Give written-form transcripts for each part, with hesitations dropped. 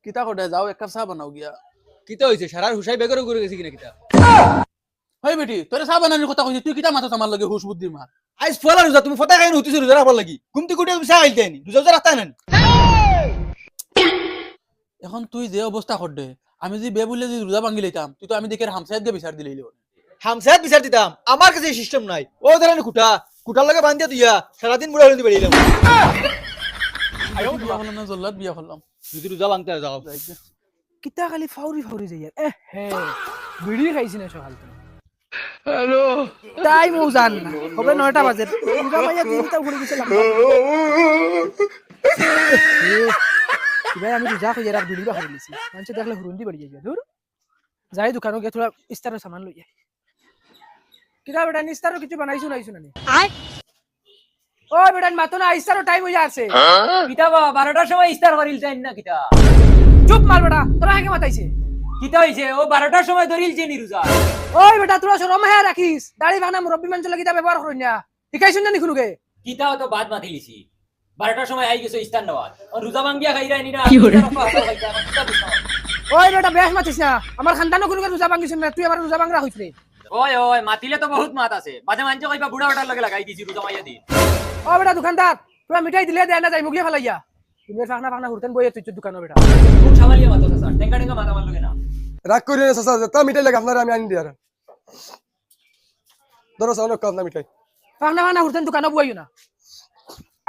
কিতা করে যাও এক কাপ চা বানাও গিয়া। কিতা হইছে সারার হুসাই বেগর করে গেছি কিনা কিতা হয় বেটি তোরে চা বানানোর কথা কইছি তুই কিতা মাথা আমার লাগে হুশ বুদ্ধি মার। আইস ফলা রোজা তুমি ফটা খাই হতিছ রোজা রাখবার লাগি ঘুমতি কুটে তুমি চা খাইতে নি রোজা রাখতা না এখন তুই যে অবস্থা করদে আমি যদি বে বলে যদি রোজা ভাঙি লইতাম তুই তো আমি দেখে হামসাইদ গে বিচার দিলেই হামসাত বিচার দিতাম আমার কাছে সিস্টেম নাই ও ধরেন কুটার লাগে বান্ধিয়া তুইয়া সারাদিন বুড়া হলে বেরিয়ে এলাম বিয়া করলাম না জল্লাদ বিয়া করলাম। যদি রোজা ভাঙতে যাও কিতা খালি ফাউরি যাই হে বিড়ি খাইছি না সকাল থেকে হ্যালো টাইম ও জান না হবে 9টা বাজে পুরা ভাইয়া দিনটা ঘুরে গেছিলাম ভাই আমি রোজা কই এরা বিড়ি বা খাইছি মানুষ দেখলে হুরুন্দি বাড়ি যাই দূর যাই দোকানে গিয়ে থোড়া ইস্তারের সামান লই যাই কিরা বেটা ইস্তারও কিছু বানাইছো নাইছো না ও বেটা মাতো না ইস্তারও টাইম হয়ে আছে কিতা বা 12টার সময় ইস্তার করিল চাই না কিতা চুপ মার বেটা তোরা আগে মাতাইছে কিতা হইছে ও 12টার সময় ধরিল চেনি রোজা ওই বেটা তোরা শরম হে রাখিস দাড়ি বানা মুরব্বি মানুষ লাগি তা ব্যবহার করি না শিখাইছুন না নিখুনুকে কিতা তো বাদ মাতিলিছি 12টার সময় আই গেছো ইস্তার নেওয়ার আর রোজা ভাঙ্গিয়া খাইরা নি না ওই বেটা বেশ মাতিস না আমার খানদানো কোনো রোজা ভাঙিছ না তুই আমার রোজা ভাঙরা হইছরে ওই ওই মাতিলে তো বহুত মাত আছে বাজে মানছে কইবা বুড়া ওটার লগে লাগাই দিছি রোজা মাইয়া দিন ও বেটা দোকানদার তোরা মিঠাই দিলে দেয় না যাই মুগলি ফেলাইয়া তুমি ফাঁকনা হুরতেন বইয়ে তুই দোকানে বেটা কোন সামালিয়া মাতো স্যার টেঙ্গা টেঙ্গা মাথা মার লগে না রাগ করি না চাচা তা মিঠাই লাগে আপনারা আমি আনি দিই আর ধরো সামনে কাপ না মিঠাই ফাঁকনা হুরতেন দোকানে বইও না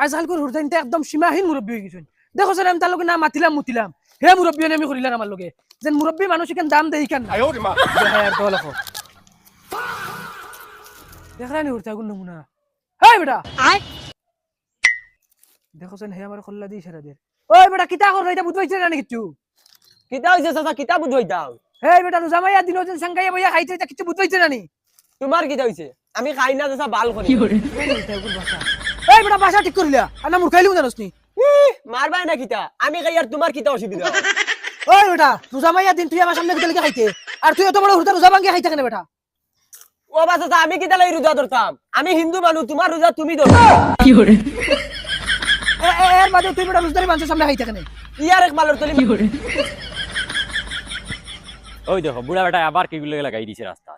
আজকাল করে হুরতেন একদম সীমাহীন মুরব্বী হয়ে গেছেন দেখো স্যার আমি তার লগে না মাতিলাম মুতিলাম হে মুরব্বী আমি করিলাম আমার লগে যেন মুরব্বী মানুষ কেন দাম দেই কেন দেখলানি হুরতে আগুন নমুনা হেই বেটা দেখো স্যার হে আমার কল্লা দিয়ে ইশারা দে ওই বেটা কিতা কর এটা বুঝবাইছ না কিছু কিতা হইছে চাচা কিতা বুঝই দাও হেই বেটা রোজা মাইয়া দিন যেন সাংগাইয়া বইয়া খাইতে এটা কিছু বুঝবাইছ না তোমার কিতা হইছে আমি খাই না চাচা বাল করি এই বেটা বাসা ঠিক করিলা আনা মুরখাইলিও জানোস নি মারবাই না কিতা আমি খাই আর তোমার কিতা অসুবিধা ওই বেটা রোজা মাইয়া দিন তুই আমার সামনে গেলে খাইতে আর তুই এত বড় হুরতা রোজা ভাঙ্গিয়া খাইতে কেন বেটা ও বা চাচা আমি কিতা লাগি রোজা ধরতাম আমি হিন্দু মানুষ তোমার রোজা তুমি ধরো এর বাদে তুই বেটা রোজদারি মানুষের সামনে খাইতে কেন ইয়ার এক মালর তলি ওই দেখো বুড়া বেটা আবার কি গুলো লাগাই দিছে রাস্তা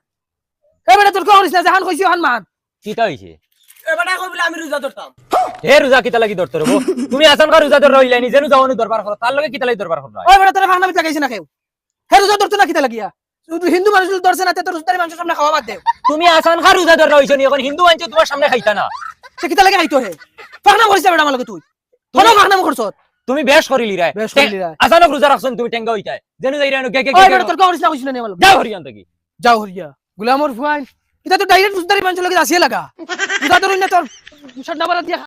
এই বেটা তোর কইছিস না জাহান কইছি হান মান কিতা হইছে এ বেটা কই বলে আমি রোজা ধরতাম হে রোজা কিতা লাগি ধরতে রবো তুমি আসান কা রোজা ধর রইলানি যেন যাওনি দরবার করো তার লগে কিতা লাগি দরবার করো ওই বেটা তোরা ভাঙনা লাগাইছ না কেউ হে রোজা ধরতে না কিতা লাগিয়া তুই হিন্দু মানুষ ধরছ না তোর রোজদারি মানুষের সামনে খাওয়া বাদ দে তুমি আসান কা রোজা ধর রইছনি এখন হিন্দু আনছে তোমার সামনে খাইতা না সে কিতা লাগে খাইতো হে ভাঙনা করিস বেটা আমার লগে তুই কোন ভাঙনা করছ তুমি বেশ করিলি রে বেশ করিলি রে। আসানক রোজা রাখছন তুমি টেঙ্গা হইতায় যেন যাইরা গে গে ওই বেটা তোর কইছিস না কইছিস না আমার লগে যাও হরিয়ান থেকে যাও হরিয়া গুলামর ফুয়াইন এটা তো ডাইরেক্ট রোজদারি মানুষের লগে আসিয়ে লাগা রোজা ধরুন না তোর সাত নাম্বার দিয়া